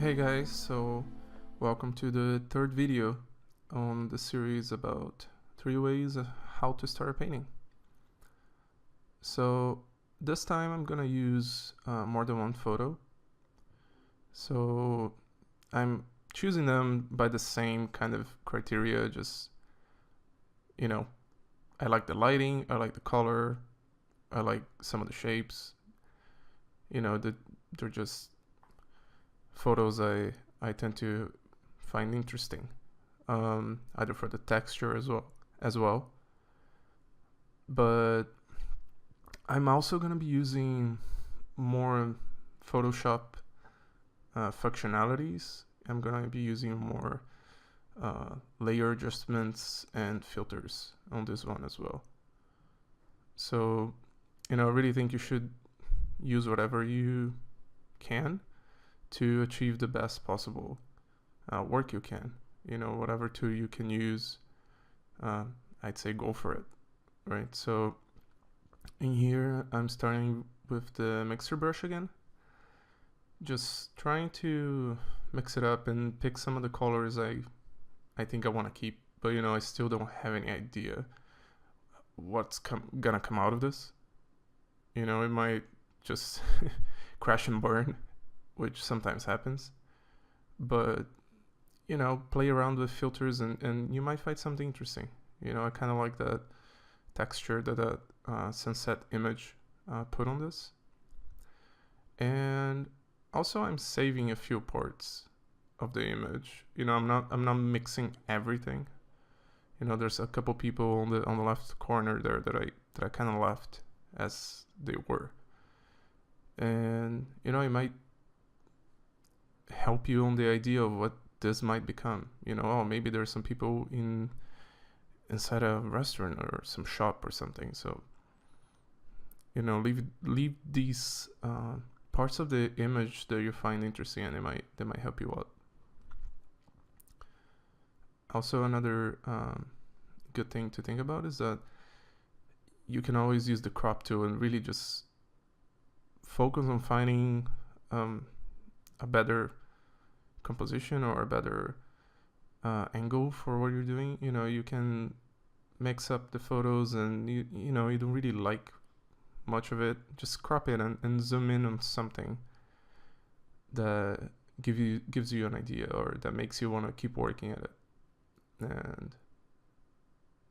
Hey guys, so welcome to the third video on the series about 3 ways of how to start a painting. So this time I'm gonna use more than one photo. So I'm choosing them by the same kind of criteria, just, I like the lighting, I like the color, I like some of the shapes, they're just photos I tend to find interesting, either for the texture as well. But I'm also gonna be using more Photoshop functionalities. I'm gonna be using more layer adjustments and filters on this one as well. So, I really think you should use whatever you can to achieve the best possible work you can. Whatever tool you can use, I'd say go for it, right? So in here, I'm starting with the mixer brush again. Just trying to mix it up and pick some of the colors I think I want to keep, but I still don't have any idea what's gonna come out of this. It might just crash and burn, which sometimes happens. But play around with filters and you might find something interesting. I kind of like that texture that sunset image put on this. And also I'm saving a few parts of the image. I'm not mixing everything. There's a couple people on the left corner there that I kind of left as they were. And it might help you on the idea of what this might become. Oh, maybe there's some people inside a restaurant or some shop or something. So leave these parts of the image that you find interesting, and they might help you out. Also, another good thing to think about is that you can always use the crop tool and really just focus on finding a better composition or a better angle for what you're doing. You can mix up the photos and you don't really like much of it, just crop it and zoom in on something that gives you an idea or that makes you want to keep working at it.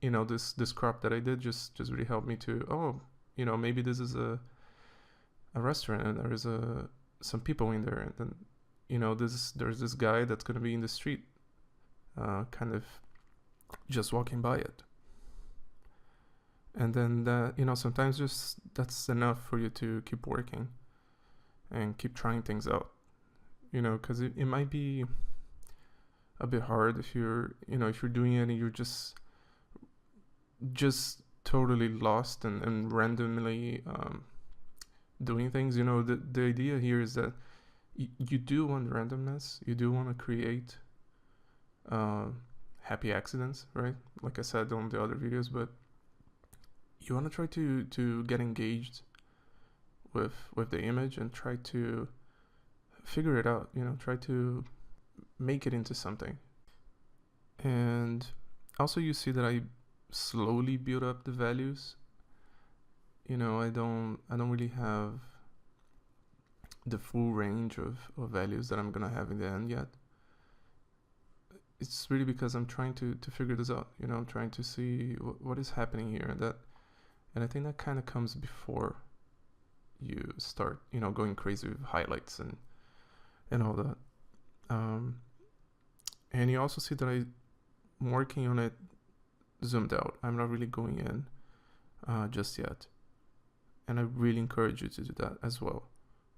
And this crop that I did just really helped me to maybe this is a restaurant and there is some people in there, and then there's this guy that's gonna be in the street, kind of just walking by it. And then sometimes just that's enough for you to keep working and keep trying things out. Because it might be a bit hard if you're doing it and you're just totally lost and randomly doing things. The idea here is that you do want randomness. You do want to create happy accidents, right? Like I said on the other videos, but you want to try to get engaged with the image and try to figure it out. Try to make it into something. And also you see that I slowly build up the values. I don't really have the full range of values that I'm gonna have in the end yet. It's really because I'm trying to figure this out. I'm trying to see what is happening here, and I think that kind of comes before you start going crazy with highlights and all that. And you also see that I'm working on it zoomed out. I'm not really going in just yet, and I really encourage you to do that as well.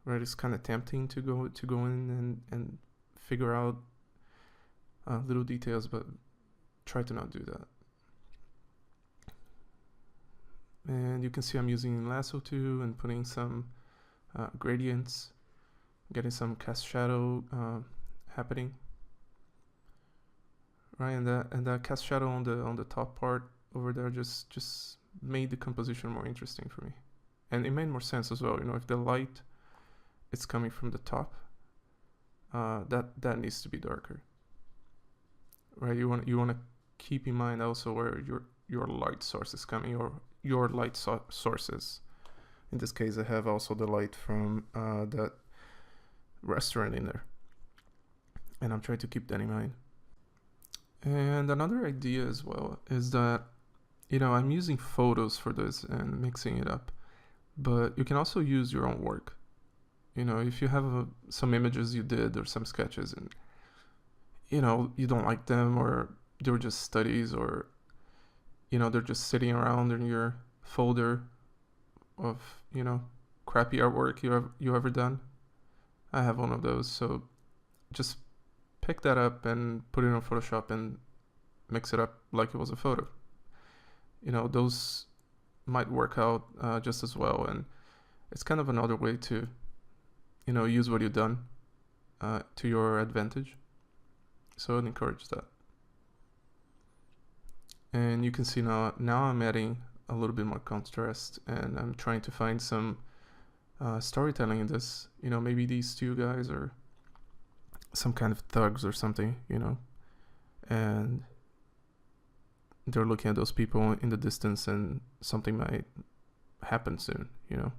Right? It's kind of tempting to go in and figure out little details, but try to not do that. And you can see I'm using lasso too and putting some gradients, getting some cast shadow happening. Right, and that cast shadow on the top part over there just made the composition more interesting for me, and it made more sense as well. If the light is coming from the top, that needs to be darker, right? You want to keep in mind also where your light source is coming, or your light sources. In this case, I have also the light from that restaurant in there, and I'm trying to keep that in mind. And another idea as well is that, you know, I'm using photos for this and mixing it up, but you can also use your own work. You know, if you have some images you did or some sketches, and you know you don't like them, or they were just studies, or you know they're just sitting around in your folder of, you know, crappy artwork you ever done. I have one of those, so just pick that up and put it in Photoshop and mix it up like it was a photo. You know, those might work out just as well, and it's kind of another way to, you know, use what you've done to your advantage. So I'd encourage that. And you can see now I'm adding a little bit more contrast, and I'm trying to find some storytelling in this. You know, maybe these two guys are some kind of thugs or something, you know, and they're looking at those people in the distance, and something might happen soon, you know.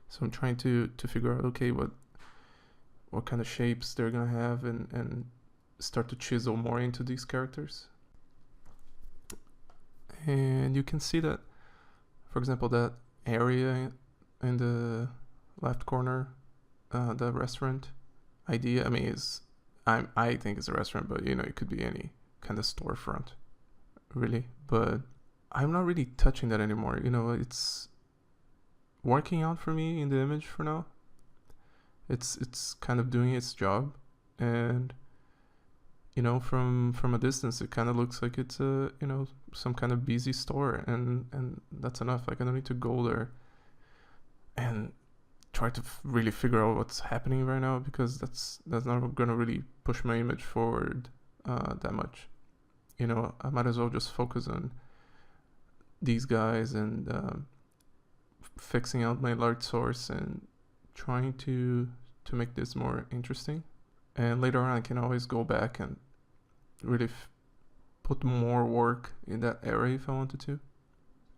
So I'm trying to figure out, okay, what kind of shapes they're gonna have, and start to chisel more into these characters. And you can see that, for example, that area in the left corner, the restaurant idea, I mean, I think it's a restaurant, but you know, it could be any kind of storefront, really. But I'm not really touching that anymore. You know, it's working out for me in the image for now. It's kind of doing its job, and you know, from a distance, it kind of looks like it's a, you know, some kind of busy store, and that's enough. Like, I don't need to go there and try to really figure out what's happening right now, because that's not gonna really push my image forward that much. You know, I might as well just focus on these guys and fixing out my light source and trying to make this more interesting. And later on, I can always go back and really put more work in that area if I wanted to.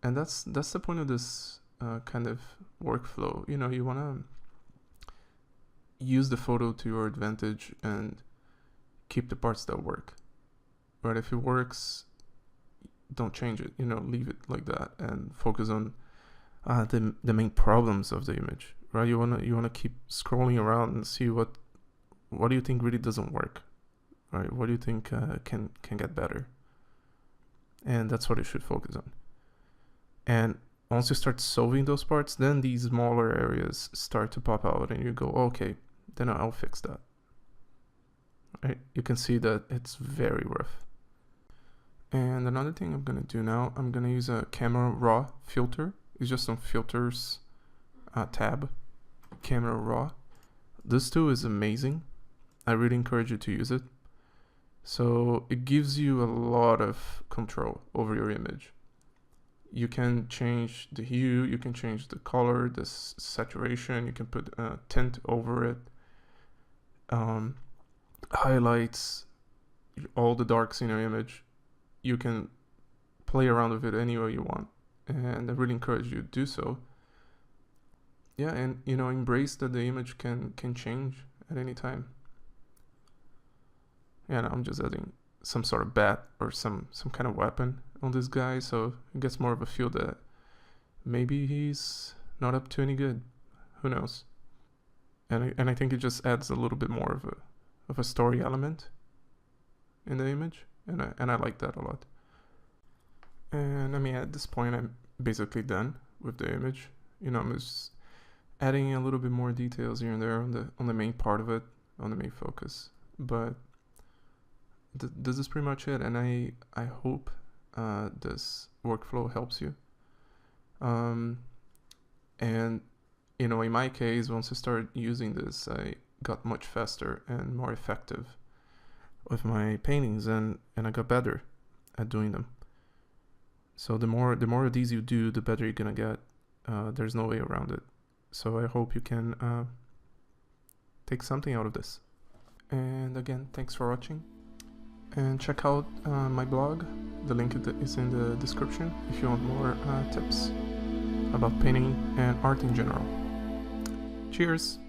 And that's the point of this kind of workflow. You know, you want to use the photo to your advantage and keep the parts that work. Right? If it works, don't change it. You know, leave it like that and focus on the main problems of the image. Right? You wanna keep scrolling around and see what do you think really doesn't work. Right? What do you think can get better? And that's what you should focus on. And once you start solving those parts, then these smaller areas start to pop out, and you go, okay, then I'll fix that. Right? You can see that it's very rough. And another thing I'm gonna do now, I'm gonna use a camera raw filter. It's just on filters tab, camera raw. This tool is amazing. I really encourage you to use it. So it gives you a lot of control over your image. You can change the hue, you can change the color, the saturation, you can put a tint over it, highlights, all the darks in your image. You can play around with it any way you want, and I really encourage you to do so. Yeah, and you know, embrace that the image can change at any time. Yeah, I'm just adding some sort of bat or some kind of weapon on this guy, so it gets more of a feel that maybe he's not up to any good. Who knows? And I think it just adds a little bit more of a story element in the image, and I like that a lot. And I mean, at this point, I'm basically done with the image. You know, I'm just adding a little bit more details here and there on the main part of it, on the main focus. But this is pretty much it, and I hope this workflow helps you. And you know, in my case, once I started using this, I got much faster and more effective with my paintings, and I got better at doing them. So the more of these you do, the better you're gonna get. There's no way around it. So I hope you can take something out of this. And again, thanks for watching. And check out my blog. The link is in the description if you want more tips about painting and art in general. Cheers!